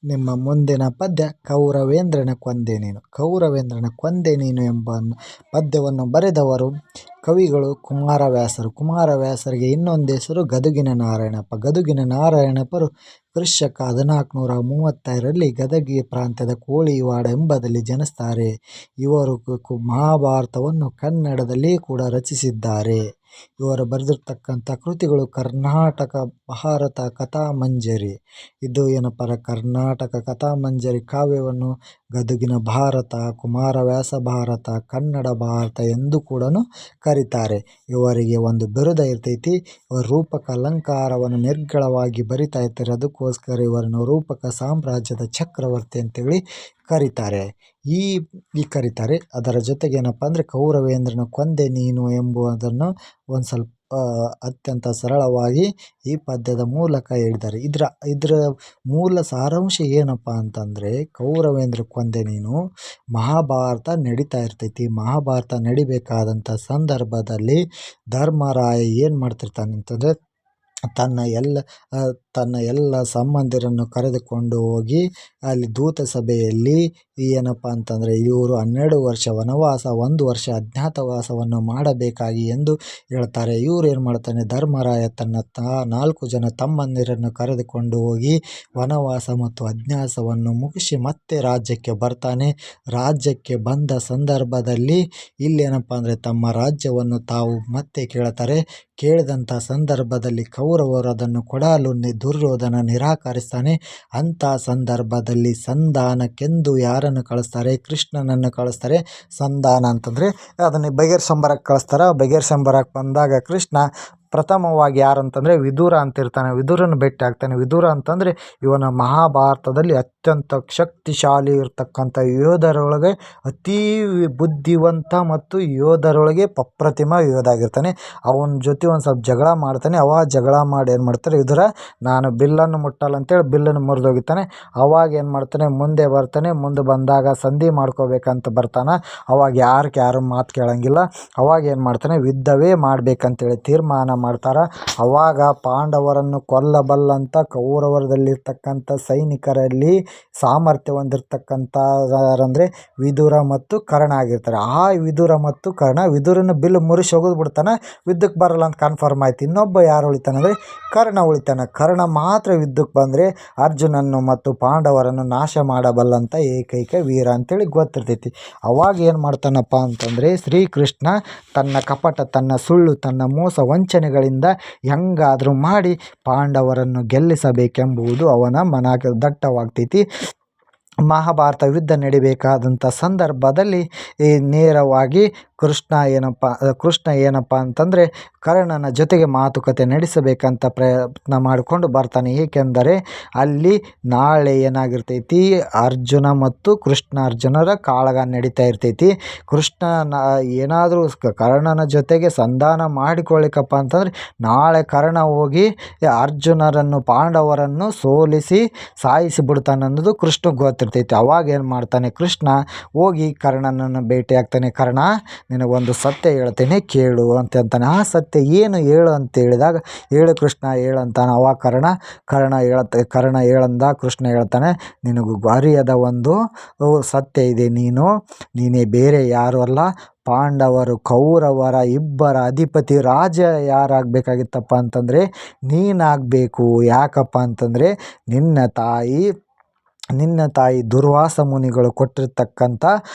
ನಿಮ್ಮ ಮುಂದಿನ ಪದ್ಯ ಕೌರವೇಂದ್ರನ ಕೊಂದೆ ನೀನು. ಕೌರವೇಂದ್ರನ ಕೊಂದೆ ನೀನು ಎಂಬ ಪದ್ಯವನ್ನು ಬರೆದವರು ಕವಿಗಳು ಕುಮಾರವ್ಯಾಸರು. ಕುಮಾರವ್ಯಾಸರಿಗೆ ಇನ್ನೊಂದು ಹೆಸರು ಗದುಗಿನ ನಾರಾಯಣಪ್ಪ. ಗದುಗಿನ ನಾರಾಯಣಪ್ಪರು ಕ್ರಿಶಕ 1435ರಲ್ಲಿ ಗದಗಿ ಪ್ರಾಂತ್ಯದ ಕೋಳಿವಾಡ ಎಂಬಲ್ಲಿ ಜನಿಸ್ತಾರೆ. ಇವರು ಮಹಾಭಾರತವನ್ನು ಕನ್ನಡದಲ್ಲಿ ಕೂಡ ರಚಿಸಿದ್ದಾರೆ. ಇವರು ಬರೆದಿರ್ತಕ್ಕಂಥ ಕೃತಿಗಳು ಕರ್ನಾಟಕ ಭಾರತ ಕಥಾಮಂಜರಿ. ಇದು ಏನಪ್ಪ, ಕರ್ನಾಟಕ ಕಥಾಮಂಜರಿ ಕಾವ್ಯವನ್ನು ಗದುಗಿನ ಭಾರತ, ಕುಮಾರವ್ಯಾಸ ಭಾರತ, ಕನ್ನಡ ಭಾರತ ಎಂದು ಕೂಡ ಕರೀತಾರೆ. ಇವರಿಗೆ ಒಂದು ಬಿರುದ ಇರ್ತೈತಿ. ಇವರು ರೂಪಕ ಅಲಂಕಾರವನ್ನು ನಿರ್ಗಳವಾಗಿ ಬರಿತಾ ಇರ್ತಾರೆ. ಅದಕ್ಕೋಸ್ಕರ ಇವರನ್ನು ರೂಪಕ ಸಾಮ್ರಾಜ್ಯದ ಚಕ್ರವರ್ತಿ ಅಂತೇಳಿ ಕರೀತಾರೆ. ಕರೀತಾರೆ. ಅದರ ಜೊತೆಗೆ ಏನಪ್ಪ ಅಂದರೆ ಕೌರವೇಂದ್ರನ ಕೊಂದೆ ನೀನು ಎಂಬುದನ್ನು ಒಂದು ಸ್ವಲ್ಪ ಅತ್ಯಂತ ಸರಳವಾಗಿ ಈ ಪದ್ಯದ ಮೂಲಕ ಹೇಳಿದ್ದಾರೆ. ಇದರ ಮೂಲ ಸಾರಾಂಶ ಏನಪ್ಪ ಅಂತಂದರೆ, ಕೌರವೇಂದ್ರ ಕೊಂದೆ ನೀನು ಮಹಾಭಾರತ ನಡೀತಾ ಇರ್ತೈತಿ. ಮಹಾಭಾರತ ನಡಿಬೇಕಾದಂಥ ಸಂದರ್ಭದಲ್ಲಿ ಧರ್ಮರಾಯ ಏನು ಮಾಡ್ತಿರ್ತಾನೆ ಅಂತಂದರೆ, ತನ್ನ ಎಲ್ಲ ಸಂಬಂಧಿರನ್ನು ಕರೆದುಕೊಂಡು ಹೋಗಿ ಅಲ್ಲಿ ದೂತ ಸಭೆಯಲ್ಲಿ ಏನಪ್ಪ ಅಂತಂದರೆ, ಇವರು 12 ವರ್ಷ ವನವಾಸ, 1 ವರ್ಷ ಅಜ್ಞಾತವಾಸವನ್ನು ಮಾಡಬೇಕಾಗಿ ಎಂದು ಹೇಳ್ತಾರೆ. ಇವರು ಏನು ಮಾಡ್ತಾನೆ, ಧರ್ಮರಾಯ ತನ್ನ 4 ಜನ ತಮ್ಮಂದಿರನ್ನು ಕರೆದುಕೊಂಡು ಹೋಗಿ ವನವಾಸ ಮತ್ತು ಅಜ್ಞಾತವಾಸವನ್ನು ಮುಗಿಸಿ ಮತ್ತೆ ರಾಜ್ಯಕ್ಕೆ ಬರ್ತಾನೆ. ರಾಜ್ಯಕ್ಕೆ ಬಂದ ಸಂದರ್ಭದಲ್ಲಿ ಇಲ್ಲೇನಪ್ಪ ಅಂದರೆ ತಮ್ಮ ರಾಜ್ಯವನ್ನು ತಾವು ಮತ್ತೆ ಕೇಳ್ತಾರೆ. ಕೇಳಿದಂಥ ಸಂದರ್ಭದಲ್ಲಿ ಕೌರವರು ಅದನ್ನು ಕೊಡಲು ದುರ್ಯೋಧನ ನಿರಾಕರಿಸ್ತಾನೆ. ಅಂಥ ಸಂದರ್ಭದಲ್ಲಿ ಸಂಧಾನಕ್ಕೆಂದು ಯಾರನ್ನು ಕಳಿಸ್ತಾರೆ, ಕೃಷ್ಣನನ್ನು ಕಳಿಸ್ತಾರೆ. ಸಂಧಾನ ಅಂತಂದರೆ ಅದನ್ನು ಬಗೆಹರಿಸಂಬರಕ್ಕೆ ಕಳಿಸ್ತಾರೆ. ಬಗೆಹರಿಸಂಬರಕ್ಕೆ ಬಂದಾಗ ಕೃಷ್ಣ ಪ್ರಥಮವಾಗಿ ಯಾರಂತಂದರೆ ವಿದುರ ಅಂತಿರ್ತಾನೆ. ವಿದುರನ ಭೇಟಿ ಆಗ್ತಾನೆ. ವಿದುರ ಅಂತಂದರೆ ಇವನ ಮಹಾಭಾರತದಲ್ಲಿ ಅತ್ಯಂತ ಶಕ್ತಿಶಾಲಿ ಇರ್ತಕ್ಕಂಥ ಯೋಧರೊಳಗೆ ಅತೀ ಬುದ್ಧಿವಂತ ಮತ್ತು ಯೋಧರೊಳಗೆ ಅಪ್ರತಿಮ ಯೋಧ ಆಗಿರ್ತಾನೆ. ಅವನ ಜೊತೆ ಒಂದು ಸ್ವಲ್ಪ ಜಗಳ ಮಾಡ್ತಾನೆ. ಜಗಳ ಮಾಡಿ ಏನು ಮಾಡ್ತಾರೆ, ವಿದುರ ನಾನು ಬಿಲ್ಲನ್ನು ಮುಟ್ಟಲ್ಲ ಅಂತೇಳಿ ಬಿಲ್ಲನ್ನು ಮುರಿದೋಗಿತಾನೆ. ಅವಾಗ ಏನು ಮಾಡ್ತಾನೆ, ಮುಂದೆ ಬರ್ತಾನೆ. ಮುಂದೆ ಬಂದಾಗ ಸಂಧಿ ಮಾಡ್ಕೋಬೇಕಂತ ಬರ್ತಾನೆ. ಅವಾಗ ಯಾರು ಮಾತು ಕೇಳಂಗಿಲ್ಲ. ಅವಾಗ ಏನು ಮಾಡ್ತಾನೆ, ಯುದ್ಧವೇ ಮಾಡ್ಬೇಕಂತೇಳಿ ತೀರ್ಮಾನ ಮಾಡ್ತಾರೆ. ಅವಾಗ ಪಾಂಡವರನ್ನು ಕೊಲ್ಲಬಲ್ಲಂಥ ಕೌರವರದಲ್ಲಿರ್ತಕ್ಕಂಥ ಸೈನಿಕರಲ್ಲಿ ಸಾಮರ್ಥ್ಯ ಹೊಂದಿರತಕ್ಕಂಥವರಂದರೆ ವಿದುರ ಮತ್ತು ಕರ್ಣ ಆಗಿರ್ತಾರೆ. ಆ ವಿದುರ ಮತ್ತು ಕರ್ಣ, ವಿದುರನ ಬಿಲ್ ಮುರಿಸಿ ಹೋಗೋದು ಬಿಡ್ತಾನೆ, ಯುದ್ಧಕ್ಕೆ ಬರಲ್ಲ ಅಂತ ಕನ್ಫರ್ಮ್ ಆಯ್ತು. ಇನ್ನೊಬ್ಬ ಯಾರು ಉಳಿತಾನೆ ಅಂದರೆ ಕರ್ಣ ಉಳಿತಾನೆ. ಕರ್ಣ ಮಾತ್ರ ಯುದ್ಧಕ್ಕೆ ಬಂದರೆ ಅರ್ಜುನನ್ನು ಮತ್ತು ಪಾಂಡವರನ್ನು ನಾಶ ಮಾಡಬಲ್ಲಂಥ ಏಕೈಕ ವೀರ ಅಂತೇಳಿ ಗೊತ್ತಿರ್ತೈತಿ. ಅವಾಗ ಏನು ಮಾಡ್ತಾನಪ್ಪ ಅಂತಂದರೆ, ಶ್ರೀಕೃಷ್ಣ ತನ್ನ ಕಪಟ, ತನ್ನ ಸುಳ್ಳು, ತನ್ನ ಮೋಸ ವಂಚನೆಗಳಿಂದ ಹೆಂಗಾದರೂ ಮಾಡಿ ಪಾಂಡವರನ್ನು ಗೆಲ್ಲಿಸಬೇಕೆಂಬುದು ಅವನ ಮನಕ್ಕೆ ದಟ್ಟವಾಗ್ತೈತಿ. ಮಹಾಭಾರತ ಯುದ್ಧ ನಡಿಬೇಕಾದಂಥ ಸಂದರ್ಭದಲ್ಲಿ ನೇರವಾಗಿ ಕೃಷ್ಣ ಏನಪ್ಪ ಅಂತಂದರೆ ಕರ್ಣನ ಜೊತೆಗೆ ಮಾತುಕತೆ ನಡೆಸಬೇಕಂತ ಪ್ರಯತ್ನ ಮಾಡಿಕೊಂಡು ಬರ್ತಾನೆ. ಏಕೆಂದರೆ ಅಲ್ಲಿ ನಾಳೆ ಏನಾಗಿರ್ತೈತಿ, ಅರ್ಜುನ ಮತ್ತು ಕೃಷ್ಣಾರ್ಜುನರ ಕಾಳಗ ನಡೀತಾ ಇರ್ತೈತಿ. ಕೃಷ್ಣ ಏನಾದರೂ ಕರ್ಣನ ಜೊತೆಗೆ ಸಂಧಾನ ಮಾಡಿಕೊಳ್ಳಿಕಪ್ಪ ಅಂತಂದರೆ ನಾಳೆ ಕರ್ಣ ಹೋಗಿ ಅರ್ಜುನರನ್ನು, ಪಾಂಡವರನ್ನು ಸೋಲಿಸಿ ಸಾಯಿಸಿ ಬಿಡ್ತಾನೆ ಅನ್ನೋದು ಕೃಷ್ಣಗೆ ಗೊತ್ತಿರ್ತೈತಿ. ಅವಾಗ ಏನು ಮಾಡ್ತಾನೆ, ಕೃಷ್ಣ ಹೋಗಿ ಕರ್ಣನನ್ನು ಭೇಟಿ ಆಗ್ತಾನೆ. ಕರ್ಣ, ನಿನಗೊಂದು ಸತ್ಯ ಹೇಳ್ತೇನೆ ಕೇಳು ಅಂತಾನೆ. ಆ ಸತ್ಯ ಏನು ಹೇಳು ಅಂತ ಹೇಳಿದಾಗ, ಹೇಳು ಕೃಷ್ಣ ಹೇಳಂತಾನೆ. ಅವಾಗ ಕರ್ಣ ಹೇಳಂದ. ಕೃಷ್ಣ ಹೇಳ್ತಾನೆ, ನಿನಗೂ ಅರಿಯದ ಒಂದು ಸತ್ಯ ಇದೆ. ನೀನೇ ಬೇರೆ ಯಾರು ಅಲ್ಲ. ಪಾಂಡವರು ಕೌರವರ ಇಬ್ಬರ ಅಧಿಪತಿ ರಾಜ ಯಾರಾಗಬೇಕಾಗಿತ್ತಪ್ಪ ಅಂತಂದರೆ ನೀನಾಗಬೇಕು. ಯಾಕಪ್ಪ ಅಂತಂದರೆ ನಿನ್ನ ತಾಯಿ ದುರ್ವಾಸ ಮುನಿಗಳು ಕೊಟ್ಟಿರ್ತಕ್ಕಂಥ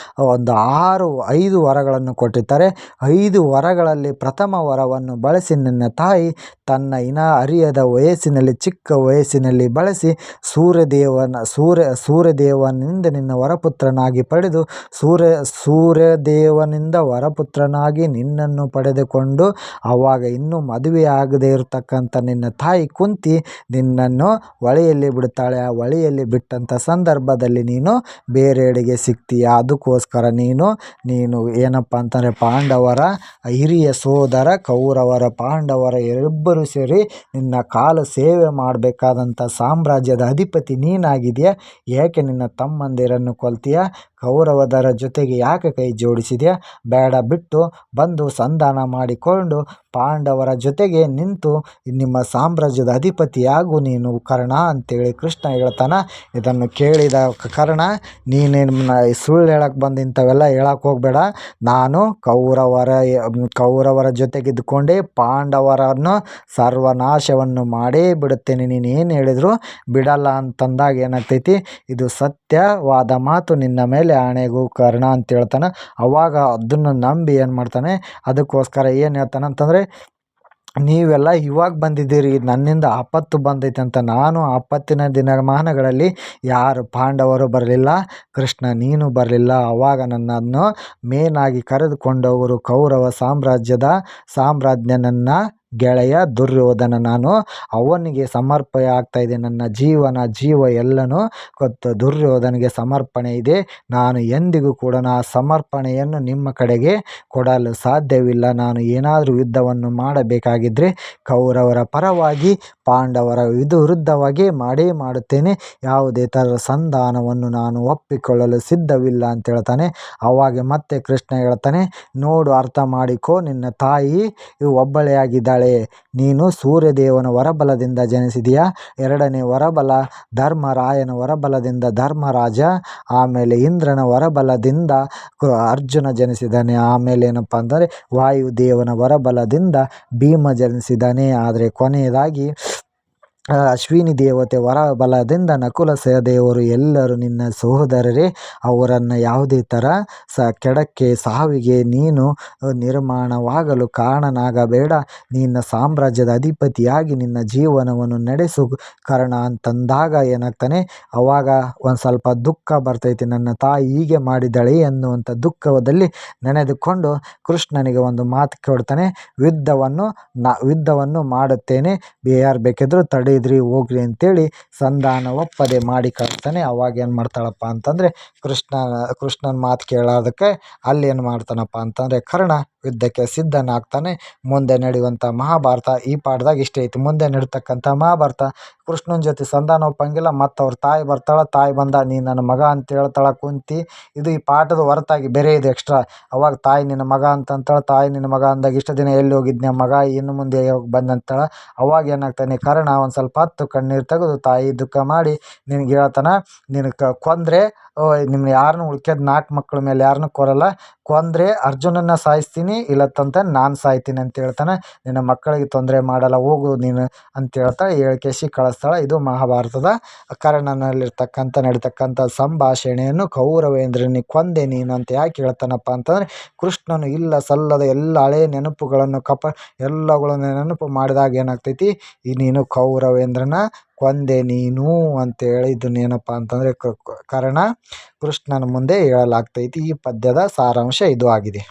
ಒಂದು 5 ವರಗಳನ್ನು ಕೊಟ್ಟಿರ್ತಾರೆ. 5 ವರಗಳಲ್ಲಿ ಪ್ರಥಮ ವರವನ್ನು ಬಳಸಿ ನಿನ್ನ ತಾಯಿ ತನ್ನ ಅರಿಯದ ವಯಸ್ಸಿನಲ್ಲಿ, ಚಿಕ್ಕ ವಯಸ್ಸಿನಲ್ಲಿ ಬಳಸಿ ಸೂರ್ಯದೇವನಿಂದ ನಿನ್ನ ವರಪುತ್ರನಾಗಿ ಪಡೆದು ಸೂರ್ಯದೇವನಿಂದ ವರಪುತ್ರನಾಗಿ ನಿನ್ನನ್ನು ಪಡೆದುಕೊಂಡು, ಆವಾಗ ಇನ್ನೂ ಮದುವೆ ಆಗದೇ ಇರತಕ್ಕಂಥ ನಿನ್ನ ತಾಯಿ ಕುಂತಿ ನಿನ್ನನ್ನು ಹೊಳೆಯಲ್ಲಿ ಬಿಡ್ತಾಳೆ. ಆ ಹೊಳೆಯಲ್ಲಿ ಬಿಟ್ಟಂಥ ಸಂದರ್ಭದಲ್ಲಿ ನೀನು ಬೇರೆಡೆಗೆ ಸಿಗ್ತೀಯ. ಅದಕ್ಕೋಸ್ಕರ ನೀನು ಏನಪ್ಪ ಅಂತಂದರೆ ಪಾಂಡವರ ಹಿರಿಯ ಸೋದರ, ಕೌರವರ ಪಾಂಡವರ ಇಬ್ಬರು ಸೇರಿ ನಿನ್ನ ಕಾಲು ಸೇವೆ ಮಾಡಬೇಕಾದಂಥ ಸಾಮ್ರಾಜ್ಯದ ಅಧಿಪತಿ ನೀನಾಗಿದೆಯಾ. ಏಕೆ ನಿನ್ನ ತಮ್ಮಂದಿರನ್ನು ಕೊಲ್ತೀಯ? ಕೌರವದರ ಜೊತೆಗೆ ಯಾಕೆ ಕೈ ಜೋಡಿಸಿದ್ಯಾ? ಬೇಡ, ಬಿಟ್ಟು ಬಂದು ಸಂಧಾನ ಮಾಡಿಕೊಂಡು ಪಾಂಡವರ ಜೊತೆಗೆ ನಿಂತು ನಿಮ್ಮ ಸಾಮ್ರಾಜ್ಯದ ಅಧಿಪತಿಯಾಗು ನೀನು ಕರ್ಣ ಅಂತೇಳಿ ಕೃಷ್ಣ ಹೇಳ್ತಾನ. ಇದನ್ನು ಕೇಳಿದ ಕರ್ಣ, ನೀನೇನು ಸುಳ್ಳು ಹೇಳಕ್ಕೆ ಬಂದು ಇಂಥವೆಲ್ಲ ಹೇಳಕ್ಕೆ ಹೋಗಬೇಡ. ನಾನು ಕೌರವರ ಜೊತೆಗಿದ್ದುಕೊಂಡೇ ಪಾಂಡವರನ್ನು ಸರ್ವನಾಶವನ್ನು ಮಾಡೇ ಬಿಡುತ್ತೇನೆ, ನೀನೇನು ಹೇಳಿದ್ರು ಬಿಡಲ್ಲ ಅಂತಂದಾಗ ಏನಾಗ್ತೈತಿ, ಇದು ಸತ್ಯವಾದ ಮಾತು, ನಿನ್ನ ಮೇಲೆ ಆಣೆಗೂ ಕರ್ಣ ಅಂತ ಹೇಳ್ತಾನೆ. ಅವಾಗ ಅದನ್ನು ನಂಬಿ ಏನು ಮಾಡ್ತಾನೆ, ಅದಕ್ಕೋಸ್ಕರ ಏನು ಹೇಳ್ತಾನೆ ಅಂತಂದರೆ, ನೀವೆಲ್ಲ ಇವಾಗ ಬಂದಿದ್ದೀರಿ, ನನ್ನಿಂದ ಆಪತ್ತು ಬಂದೈತೆ ಅಂತ. ನಾನು ಆಪತ್ತಿನ ದಿನಮಾನಗಳಲ್ಲಿ ಯಾರು ಪಾಂಡವರು ಬರಲಿಲ್ಲ, ಕೃಷ್ಣ ನೀನು ಬರಲಿಲ್ಲ. ಅವಾಗ ನನ್ನನ್ನು ಮೇನಾಗಿ ಕರೆದುಕೊಂಡವರು ಕೌರವ ಸಾಮ್ರಾಜ್ಞನನ್ನ ಗೆಳೆಯ ದುರ್ಯೋಧನ. ನಾನು ಅವನಿಗೆ ಸಮರ್ಪಣೆ ಆಗ್ತಾಯಿದೆ, ನನ್ನ ಜೀವ ಎಲ್ಲನೂ ದುರ್ಯೋಧನಿಗೆ ಸಮರ್ಪಣೆ ಇದೆ. ನಾನು ಎಂದಿಗೂ ಕೂಡ ಆ ಸಮರ್ಪಣೆಯನ್ನು ನಿಮ್ಮ ಕಡೆಗೆ ಕೊಡಲು ಸಾಧ್ಯವಿಲ್ಲ. ನಾನು ಏನಾದರೂ ಯುದ್ಧವನ್ನು ಮಾಡಬೇಕಾಗಿದ್ದರೆ ಕೌರವರ ಪರವಾಗಿ ಪಾಂಡವರ ವಿರುದ್ಧವಾಗಿ ಮಾಡೇ ಮಾಡುತ್ತೇನೆ. ಯಾವುದೇ ಥರದ ಸಂಧಾನವನ್ನು ನಾನು ಒಪ್ಪಿಕೊಳ್ಳಲು ಸಿದ್ಧವಿಲ್ಲ ಅಂತ ಹೇಳ್ತಾನೆ. ಅವಾಗ ಮತ್ತೆ ಕೃಷ್ಣ ಹೇಳ್ತಾನೆ, ನೋಡು, ಅರ್ಥ ಮಾಡಿಕೋ, ನಿನ್ನ ತಾಯಿ ಒಬ್ಬಳೆಯಾಗಿದ್ದಾಳೆ. ನೀನು ಸೂರ್ಯದೇವನ ವರಬಲದಿಂದ ಜನಿಸಿದೆಯಾ. ಎರಡನೇ ವರಬಲ ಧರ್ಮರಾಯನ ವರಬಲದಿಂದ ಧರ್ಮರಾಜ, ಆಮೇಲೆ ಇಂದ್ರನ ವರಬಲದಿಂದ ಅರ್ಜುನ ಜನಿಸಿದ್ದಾನೆ. ಆಮೇಲೆ ಏನಪ್ಪ ಅಂದರೆ ವಾಯುದೇವನ ವರಬಲದಿಂದ ಭೀಮ ಜನಿಸಿದ್ದಾನೆ. ಆದರೆ ಕೊನೆಯದಾಗಿ ಅಶ್ವಿನಿ ದೇವತೆ ವರಬಲದಿಂದ ನಕುಲ ಸಹದೇವರು ಎಲ್ಲರೂ ನಿನ್ನ ಸಹೋದರರೇ. ಅವರನ್ನು ಯಾವುದೇ ಥರ ಕೆಡಕ್ಕೆ ಸಾವಿಗೆ ನೀನು ನಿರ್ಮಾಣವಾಗಲು ಕಾರಣನಾಗಬೇಡ. ನಿನ್ನ ಸಾಮ್ರಾಜ್ಯದ ಅಧಿಪತಿಯಾಗಿ ನಿನ್ನ ಜೀವನವನ್ನು ನಡೆಸು ಕರ್ಣ ಅಂತಂದಾಗ ಏನಾಗ್ತಾನೆ, ಅವಾಗ ಒಂದು ಸ್ವಲ್ಪ ದುಃಖ ಬರ್ತೈತಿ. ನನ್ನ ತಾಯಿ ಹೀಗೆ ಮಾಡಿದಳೆ ಎನ್ನುವಂಥ ದುಃಖದಲ್ಲಿ ನೆನೆದುಕೊಂಡು ಕೃಷ್ಣನಿಗೆ ಒಂದು ಮಾತು ಕೊಡ್ತಾನೆ, ಯುದ್ಧವನ್ನು ಮಾಡುತ್ತೇನೆ, ಯಾರು ಬೇಕಿದ್ರು ತಡೀದ್ರಿ ಹೋಗ್ರಿ ಅಂತೇಳಿ ಸಂಧಾನ ಒಪ್ಪದೆ ಮಾಡಿ ಕಳಿಸ್ತಾನೆ. ಅವಾಗ ಏನು ಮಾಡ್ತಾಳಪ್ಪ ಅಂತಂದರೆ ಕೃಷ್ಣನ ಮಾತು ಕೇಳೋದಕ್ಕೆ ಅಲ್ಲಿ ಏನು ಮಾಡ್ತಾನಪ್ಪ ಅಂತಂದರೆ ಕರ್ಣ ಯುದ್ಧಕ್ಕೆ ಸಿದ್ಧನಾಗ್ತಾನೆ. ಮುಂದೆ ನಡೆಯುವಂಥ ಮಹಾಭಾರತ ಈ ಪಾಠದಾಗ ಇಷ್ಟೇ ಐತಿ. ಮುಂದೆ ನಡೀತಕ್ಕಂಥ ಮಹಾಭಾರತ ಕೃಷ್ಣನ ಜೊತೆ ಸಂಧಾನ ಒಪ್ಪಂಗಿಲ್ಲ. ಮತ್ತು ಅವ್ರ ತಾಯಿ ಬರ್ತಾಳೆ, ತಾಯಿ ಬಂದ ನೀ ನನ್ನ ಮಗ ಅಂತ ಹೇಳ್ತಾಳೆ ಕುಂತಿ. ಇದು ಈ ಪಾಠದ ಹೊರತಾಗಿ ಬೇರೆ ಇದು ಎಕ್ಸ್ಟ್ರಾ. ಅವಾಗ ತಾಯಿ ನಿನ್ನ ಮಗ ಅಂತಂತಾಳೆ. ತಾಯಿ ನಿನ್ನ ಮಗ ಅಂದಾಗ ಇಷ್ಟು ದಿನ ಎಲ್ಲಿ ಹೋಗಿದ್ನ ಮಗ, ಇನ್ನು ಮುಂದೆ ಯಾವಾಗ ಬಂದಂತಾಳೆ. ಅವಾಗ ಏನಾಗ್ತಾನೆ, ಕರ್ಣ ಒಂದು ಸ್ವಲ್ಪ ಹೊತ್ತು ಕಣ್ಣೀರು ತೆಗೆದು ತಾಯಿ ದುಃಖ ಮಾಡಿ ನಿನಗೆ ಹೇಳ್ತಾನೆ, ನಿನಗೆ ಕೊಂದರೆ ನಿಮ್ಮ ಯಾರನ್ನೂ ಉಳ್ಕ್ಯದ 4 ಮಕ್ಕಳ ಮೇಲೆ ಯಾರನ್ನೂ ಕೊರಲ್ಲ, ಕೊಂದರೆ ಅರ್ಜುನನ್ನ ಸಾಯಿಸ್ತೀನಿ, ಇಲ್ಲತ್ತಂತ ನಾನು ಸಾಯ್ತೀನಿ ಅಂತ ಹೇಳ್ತಾನೆ. ನಿನ್ನ ಮಕ್ಕಳಿಗೆ ತೊಂದರೆ ಮಾಡಲ್ಲ, ಹೋಗು ನೀನು ಅಂತ ಹೇಳ್ತಾಳೆ. ಹೇಳ್ಕೇಸಿ ಕಳಿಸ್ತಾಳೆ. ಇದು ಮಹಾಭಾರತದ ಕರ್ಣನಲ್ಲಿರ್ತಕ್ಕಂಥ ನಡೀತಕ್ಕಂಥ ಸಂಭಾಷಣೆಯನ್ನು ಕೌರವೇಂದ್ರನಿಗೆ ಕೊಂದೆ ನೀನು ಅಂತ ಯಾಕೆ ಹೇಳ್ತಾನಪ್ಪ ಅಂತಂದರೆ, ಕೃಷ್ಣನು ಇಲ್ಲ ಸಲ್ಲದ ಎಲ್ಲ ಹಳೆಯ ನೆನಪುಗಳನ್ನು ಎಲ್ಲಗಳನ್ನು ನೆನಪು ಮಾಡಿದಾಗ ಏನಾಗ್ತೈತಿ, ಈ ನೀನು ಕೌರವೇಂದ್ರನ ಕೊಂದೆ ನೀನು ಅಂತೇಳಿ ಇದನ್ನೇನಪ್ಪ ಅಂತಂದರೆ ಕರ್ಣ ಕೃಷ್ಣನ ಮುಂದೆ ಹೇಳಲಾಗ್ತೈತಿ. ಈ ಪದ್ಯದ ಸಾರಾಂಶ ಇದು ಆಗಿದೆ.